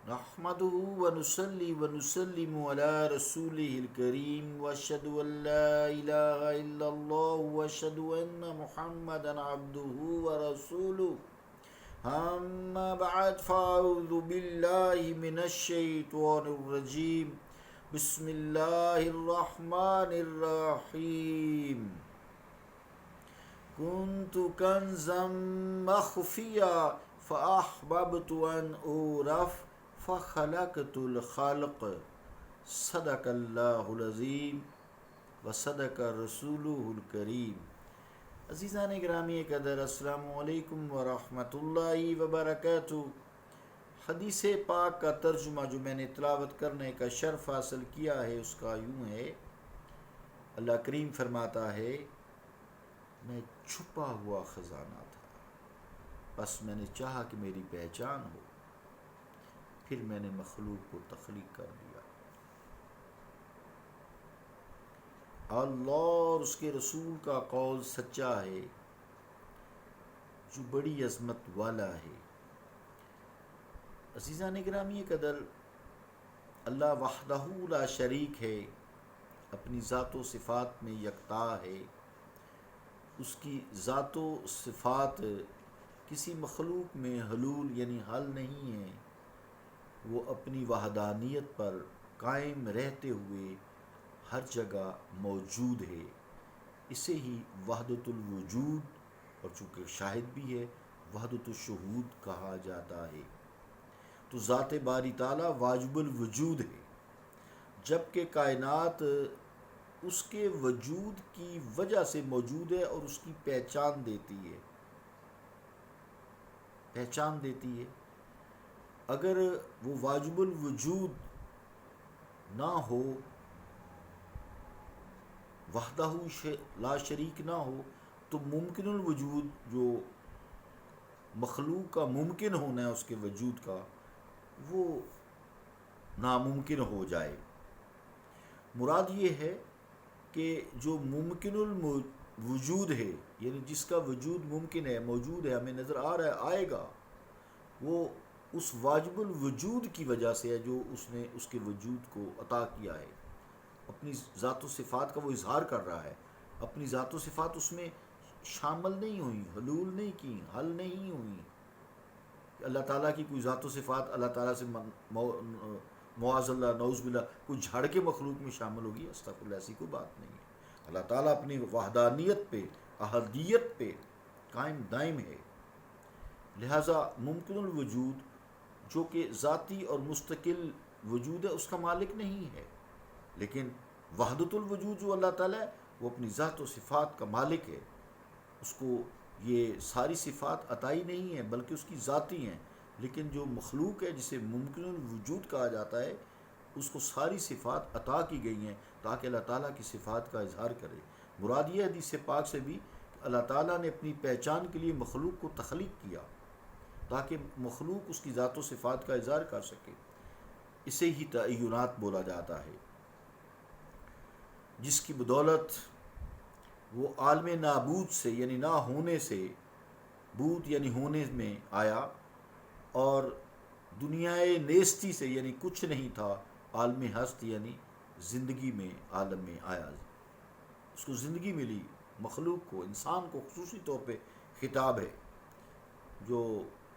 نحمده ونصلي ونسلم على رسوله الكريم واشهد ان لا اله الا الله واشهد ان محمدا عبده ورسوله اما بعد فاعوذ بالله من الشيطان الرجيم بسم الله الرحمن الرحيم كنت كنزا مخفيا فأحببت أن أعرف فخلقت الخلق صدق اللہ العظیم وصدق رسولہ الکریم۔ عزیزان گرامی قدر، السلام علیکم ورحمۃ اللہ وبرکاتہ۔ حدیث پاک کا ترجمہ جو میں نے تلاوت کرنے کا شرف حاصل کیا ہے اس کا یوں ہے، اللہ کریم فرماتا ہے، میں چھپا ہوا خزانہ تھا، بس میں نے چاہا کہ میری پہچان ہو، پھر میں نے مخلوق کو تخلیق کر دیا۔ اللہ اور اس کے رسول کا قول سچا ہے جو بڑی عظمت والا ہے۔ عزیزان گرامی قدر، اللہ وحدہ لا شریک ہے، اپنی ذات و صفات میں یکتا ہے۔ اس کی ذات و صفات کسی مخلوق میں حلول یعنی حل نہیں ہے، وہ اپنی وحدانیت پر قائم رہتے ہوئے ہر جگہ موجود ہے۔ اسے ہی وحدت الوجود اور چونکہ شاہد بھی ہے وحدت الشہود کہا جاتا ہے۔ تو ذات باری تعالیٰ واجب الوجود ہے، جبکہ کائنات اس کے وجود کی وجہ سے موجود ہے اور اس کی پہچان دیتی ہے۔ اگر وہ واجب الوجود نہ ہو، وحدہ لا شریک نہ ہو، تو ممکن الوجود جو مخلوق کا ممکن ہونا ہے اس کے وجود کا، وہ ناممکن ہو جائے۔ مراد یہ ہے کہ جو ممکن الوجود ہے، یعنی جس کا وجود ممکن ہے، موجود ہے، ہمیں نظر آ رہا ہے، آئے گا، وہ اس واجب الوجود کی وجہ سے ہے جو اس نے اس کے وجود کو عطا کیا ہے۔ اپنی ذات و صفات کا وہ اظہار کر رہا ہے، اپنی ذات و صفات اس میں شامل نہیں ہوئی، حلول نہیں کی، حل نہیں ہوئی۔ اللہ تعالیٰ کی کوئی ذات و صفات اللہ تعالیٰ سے معاذ اللہ نعوذ باللہ کوئی جھاڑ کے مخلوق میں شامل ہوگی؟ استغفر اللہ، ایسی کوئی بات نہیں ہے۔ اللہ تعالیٰ اپنی وحدانیت پہ، احدیت پہ قائم دائم ہے، لہٰذا ممکن الوجود جو کہ ذاتی اور مستقل وجود ہے اس کا مالک نہیں ہے، لیکن وحدت الوجود جو اللہ تعالیٰ ہے وہ اپنی ذات و صفات کا مالک ہے۔ اس کو یہ ساری صفات عطائی نہیں ہیں بلکہ اس کی ذاتی ہیں، لیکن جو مخلوق ہے جسے ممکن الوجود کہا جاتا ہے اس کو ساری صفات عطا کی گئی ہیں تاکہ اللہ تعالیٰ کی صفات کا اظہار کرے۔ مراد یہ حدیث پاک سے بھی کہ اللہ تعالیٰ نے اپنی پہچان کے لیے مخلوق کو تخلیق کیا تاکہ مخلوق اس کی ذات و صفات کا اظہار کر سکے۔ اسے ہی تعینات بولا جاتا ہے، جس کی بدولت وہ عالم نابود سے یعنی نہ ہونے سے، بود یعنی ہونے میں آیا، اور دنیائے نیستی سے یعنی کچھ نہیں تھا، عالم ہست یعنی زندگی میں عالم میں آیا، اس کو زندگی ملی۔ مخلوق کو، انسان کو خصوصی طور پہ خطاب ہے، جو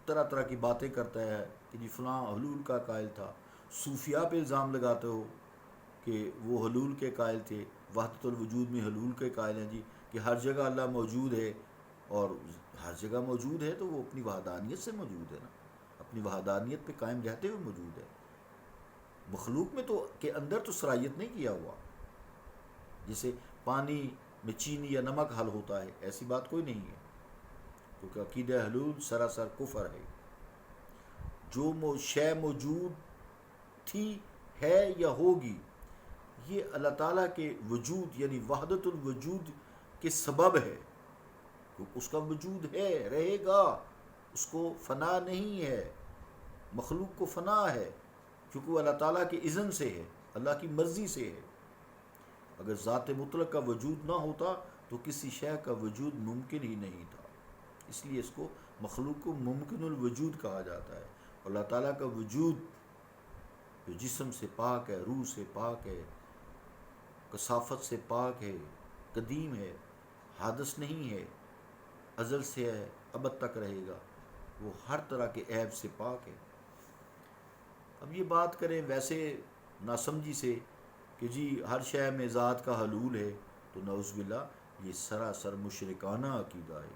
طرح طرح کی باتیں کرتا ہے کہ جی فلاں حلول کا قائل تھا، صوفیاء پہ الزام لگاتے ہو کہ وہ حلول کے قائل تھے، وحدت الوجود میں حلول کے قائل ہیں جی، کہ ہر جگہ اللہ موجود ہے، اور ہر جگہ موجود ہے تو وہ اپنی وحدانیت سے موجود ہے نا، اپنی وحدانیت پہ قائم رہتے ہوئے موجود ہے۔ مخلوق میں تو کے اندر تو صلاحیت نہیں کیا ہوا، جیسے پانی میں چینی یا نمک حل ہوتا ہے، ایسی بات کوئی نہیں ہے، کیونکہ عقیدہ حلول سراسر کفر ہے۔ جو شے موجود تھی، ہے یا ہوگی، یہ اللہ تعالیٰ کے وجود یعنی وحدت الوجود کے سبب ہے، اس کا وجود ہے، رہے گا، اس کو فنا نہیں ہے۔ مخلوق کو فنا ہے کیونکہ وہ اللہ تعالیٰ کے اذن سے ہے، اللہ کی مرضی سے ہے۔ اگر ذات مطلق کا وجود نہ ہوتا تو کسی شے کا وجود ممکن ہی نہیں تھا، اس لیے اس کو مخلوق کو ممکن الوجود کہا جاتا ہے، اور اللہ تعالیٰ کا وجود جو جسم سے پاک ہے، روح سے پاک ہے، کثافت سے پاک ہے، قدیم ہے، حادث نہیں ہے، ازل سے ہے، ابد تک رہے گا، وہ ہر طرح کے عیب سے پاک ہے۔ اب یہ بات کریں ویسے ناسمجھی سے کہ جی ہر شے میں ذات کا حلول ہے، تو نعوذ باللہ یہ سراسر مشرکانہ عقیدہ ہے۔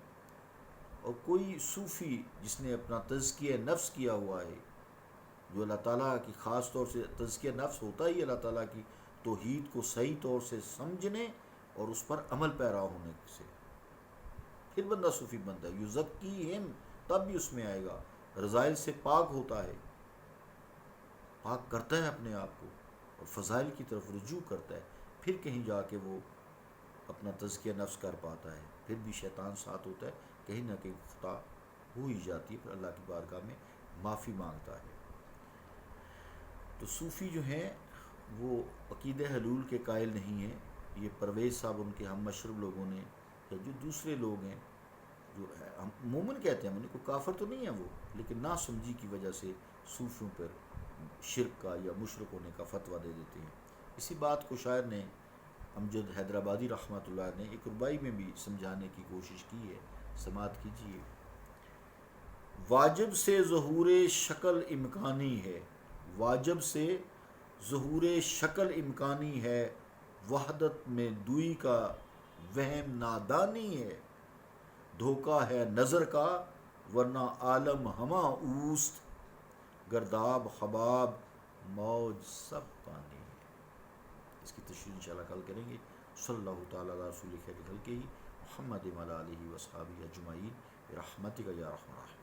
اور کوئی صوفی جس نے اپنا تزکیہ نفس کیا ہوا ہے، جو اللہ تعالیٰ کی خاص طور سے تزکیہ نفس ہوتا ہی اللہ تعالیٰ کی توحید کو صحیح طور سے سمجھنے اور اس پر عمل پیرا ہونے سے پھر بندہ صوفی بنتا ہے۔ یزکیہم تب بھی اس میں آئے گا، رذائل سے پاک ہوتا ہے، پاک کرتا ہے اپنے آپ کو اور فضائل کی طرف رجوع کرتا ہے، پھر کہیں جا کے وہ اپنا تزکیہ نفس کر پاتا ہے۔ پھر بھی شیطان ساتھ ہوتا ہے، کہیں نہ کہیں خطا ہو ہی جاتی ہے، پھر اللہ کی بارگاہ میں معافی مانگتا ہے۔ تو صوفی جو ہیں وہ عقیدہ حلول کے قائل نہیں ہیں۔ یہ پرویز صاحب ان کے ہم مشرب لوگوں نے یا جو دوسرے لوگ ہیں جو ہم مومن کہتے ہیں، ان کو کافر تو نہیں ہے وہ، لیکن نا سمجھی کی وجہ سے صوفیوں پر شرک کا یا مشرک ہونے کا فتویٰ دے دیتے ہیں۔ اسی بات کو شاعر نے امجد حیدرآبادی رحمۃ اللہ نے ایک ربائی میں بھی سمجھانے کی کوشش کی ہے، سماعت کیجیے۔ واجب سے ظہور شکل امکانی ہے، واجب سے ظہور شکل امکانی ہے، وحدت میں دوئی کا وہم نادانی ہے، دھوکہ ہے نظر کا ورنہ عالم ہمہ اوست، گرداب حباب موج سب پانی ہے۔ اس کی تشریح انشاءاللہ کل کریں گے۔ صلی اللہ تعالیٰ علی رسول خیر خلقہ محمد وعلی آلہ وصحبہ اجمعین برحمتک یا ارحم الراحمین۔